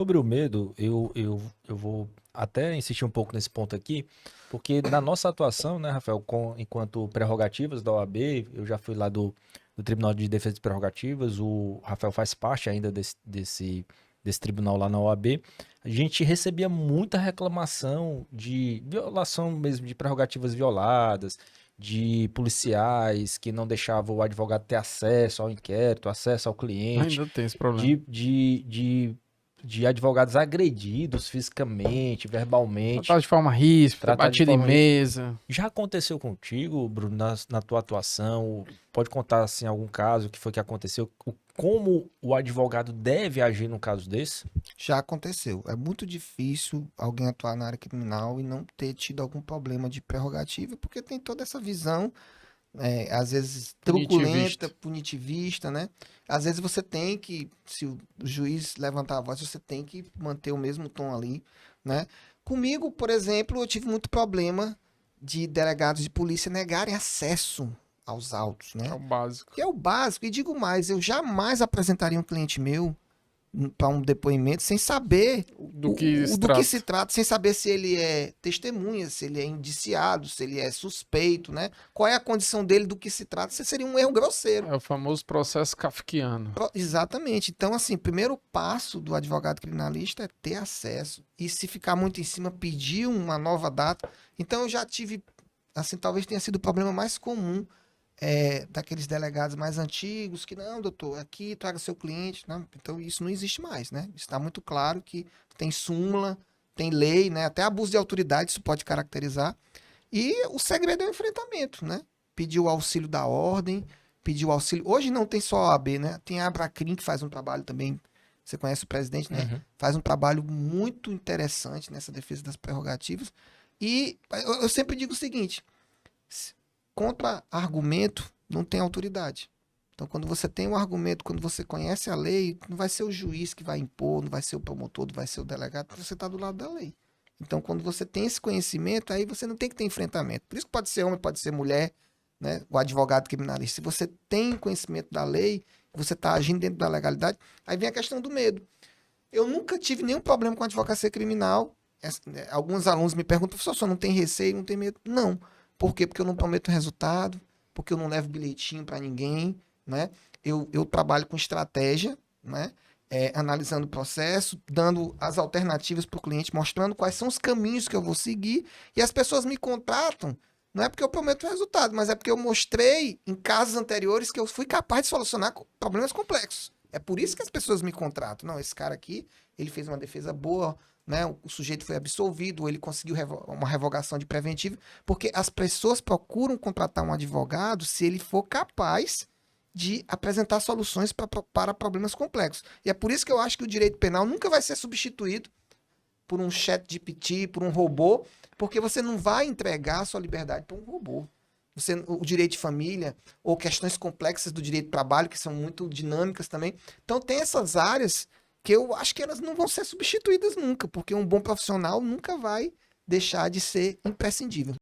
Sobre o medo, eu vou até insistir um pouco nesse ponto aqui, porque na nossa atuação, né, Rafael, enquanto prerrogativas da OAB, eu já fui lá do Tribunal de Defesa de Prerrogativas, o Rafael faz parte ainda desse tribunal lá na OAB, a gente recebia muita reclamação de violação mesmo de prerrogativas violadas, de policiais que não deixavam o advogado ter acesso ao inquérito, acesso ao cliente, Ainda tem esse problema. de, de, de, de advogados agredidos fisicamente, verbalmente, Tratar de forma ríspida, tratados de batida em forma. mesa. Já aconteceu contigo, Bruno, na tua atuação? Pode contar assim algum caso que foi que aconteceu? Como o advogado deve agir num caso desse? Já aconteceu. É muito difícil alguém atuar na área criminal e não ter tido algum problema de prerrogativa, porque tem toda essa visão, às vezes truculenta, Punitivista. punitivista, né? Às vezes você tem que, se o juiz levantar a voz, você tem que manter o mesmo tom ali, né? Comigo, por exemplo, eu tive muito problema de delegados de polícia negarem acesso aos autos, É né? o básico. Que é o básico. E digo mais, eu jamais apresentaria um cliente meu para um depoimento sem saber Do que se do que se trata. trata, sem saber se ele é testemunha, se ele é indiciado, se ele é suspeito, né? Qual é a condição dele, do que se trata. Isso seria um erro grosseiro. É o famoso processo kafkiano. Exatamente. Então, assim, primeiro passo do advogado criminalista é ter acesso. E se ficar muito em cima, pedir uma nova data. Então, eu já tive, assim, talvez tenha sido o problema mais comum daqueles delegados mais antigos, que não, doutor, aqui traga seu cliente. Não, então isso não existe mais, né? Está muito claro que tem súmula, tem lei, né? Até abuso de autoridade isso pode caracterizar. E o segredo é o enfrentamento, né? Pedir o auxílio da ordem, pedir o auxílio. Hoje não tem só a OAB, né? Tem a Abracrim que faz um trabalho também. Você conhece o presidente, né? Uhum. Faz um trabalho muito interessante nessa defesa das prerrogativas. E eu sempre digo o seguinte: contra-argumento não tem autoridade. Então, quando você tem um argumento, quando você conhece a lei, não vai ser o juiz que vai impor, não vai ser o promotor, não vai ser o delegado, você está do lado da lei. Então, quando você tem esse conhecimento, aí você não tem que ter enfrentamento. Por isso que pode ser homem, pode ser mulher, né? O advogado criminalista. Se você tem conhecimento da lei, você está agindo dentro da legalidade, aí vem a questão do medo. Eu nunca tive nenhum problema com a advocacia criminal. Alguns alunos me perguntam, professor, não tem receio, não tem medo? Não. Por quê? Porque eu não prometo resultado, porque eu não levo bilhetinho para ninguém, né? Eu trabalho com estratégia, né? Analisando o processo, dando as alternativas para o cliente, mostrando quais são os caminhos que eu vou seguir, e as pessoas me contratam, não é porque eu prometo resultado, mas é porque eu mostrei em casos anteriores que eu fui capaz de solucionar problemas complexos. É por isso que as pessoas me contratam. Não, esse cara aqui, ele fez uma defesa boa, né? O sujeito foi absolvido, ou ele conseguiu uma revogação de preventivo, porque as pessoas procuram contratar um advogado se ele for capaz de apresentar soluções para problemas complexos. E é por isso que eu acho que o direito penal nunca vai ser substituído por um chat GPT, por um robô, porque você não vai entregar a sua liberdade para um robô. O direito de família, ou questões complexas do direito do trabalho, que são muito dinâmicas também. Então, tem essas áreas que eu acho que elas não vão ser substituídas nunca, porque um bom profissional nunca vai deixar de ser imprescindível.